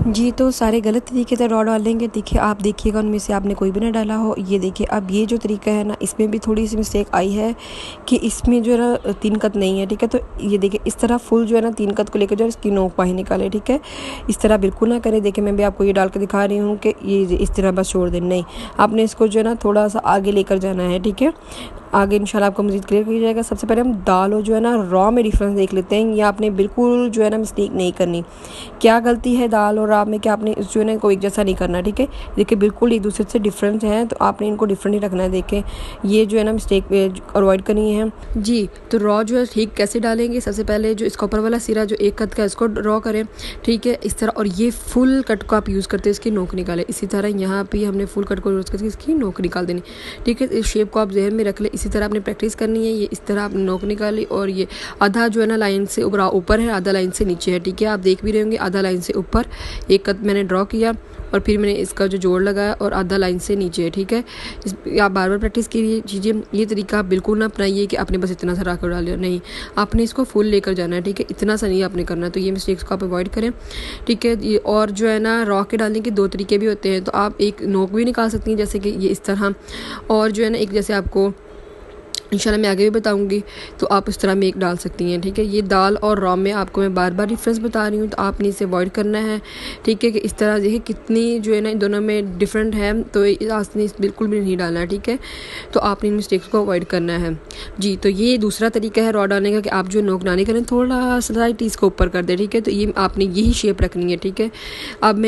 जी, तो सारे गलत तरीके से रॉ डालेंगे। देखिए, आप देखिएगा उनमें से आपने कोई भी ना डाला हो। ये देखिए, अब ये जो तरीका है ना, इसमें भी थोड़ी-सी मिस्टेक आई है कि इसमें जो है ना 3 कत नहीं है, ठीक है? तो ये देखिए, इस तरह फुल जो है ना 3 कत को लेकर जो है इसकी नोक बाहर निकालें, ठीक है? इस तरह बिल्कुल ना करें। देखिए, मैं भी आपको ये डाल के दिखा रही हूँ कि ये इस तरह बस छोड़ दें, नहीं। आपने इसको जो है ना थोड़ा-सा आगे लेकर जाना है, ठीक है? आगे इंशाल्लाह आपको मज़ीद क्लियर किया जाएगा। सबसे पहले हम दाल और जो है ना रॉ में डिफ़रेंस देख लेते हैं। ये आपने बिल्कुल जो है ना मिस्टेक नहीं करनी। क्या गलती है दाल और रॉ में कि आपने जो है ना इनको एक जैसा नहीं करना, ठीक है? देखिए, बिल्कुल एक दूसरे से डिफरेंट हैं, तो आपने इनको डिफरेंट ही रखना है। देखें, ये जो है ना मिस्टेक अवॉइड करनी है। जी, तो रॉ जो है ठीक कैसे डालेंगे? सबसे पहले जो इसका ऊपर वाला सिरा जो 1 कत का है इसको रॉ करें, ठीक है? इस तरह, और ये फुल कट को आप यूज़ करते हैं इसकी नोक निकालें। इसी तरह यहाँ पे हमने फुल कट को यूज़ करके इसकी नोक निकाल देनी, ठीक है? इस शेप को आप ज़हन में रख लें। इसी तरह आपने प्रैक्टिस करनी है। ये इस तरह आप नोक निकाली, और ये आधा जो है ना लाइन से ऊपर है, आधा लाइन से नीचे है, ठीक है? आप देख भी रहे होंगे, आधा लाइन से ऊपर 1 कत मैंने ड्रॉ किया, और फिर मैंने इसका जो जोड़ लगाया और आधा लाइन से नीचे है, ठीक है? आप बार बार प्रैक्टिस कीजिए। ये तरीका आप बिल्कुल ना अपनाइए कि आपने बस इतना सा रख डालिया, नहीं। आपने इसको फुल लेकर जाना है, ठीक है? इतना सा नहीं आपने करना। तो ये मिस्टेक्स को आप अवॉइड करें, ठीक है? ये और जो है ना रॉ के डालने के 2 तरीके भी होते हैं। तो आप एक नोक भी निकाल सकती हैं, जैसे कि ये इस तरह, और जो है ना एक जैसे आपको इंशाल्लाह मैं आगे भी बताऊंगी, तो आप इस तरह में एक डाल सकती हैं, ठीक है? ये दाल और रॉ में आपको मैं बार बार डिफरेंस बता रही हूँ, तो आपने इसे अवॉइड करना है, ठीक है? कि इस तरह देखिए कितनी जो है ना इन दोनों में डिफरेंट है, तो आपने बिल्कुल भी नहीं डालना है, ठीक है? तो आपने इन मिस्टेक्स को अवॉइड करना है। जी, तो ये दूसरा तरीका है रॉ डालने का कि आप जो नोक ना करें, थोड़ा स्लाइट इसको ऊपर कर दें, ठीक है? तो ये आपने यही शेप रखनी है, ठीक है? अब मैं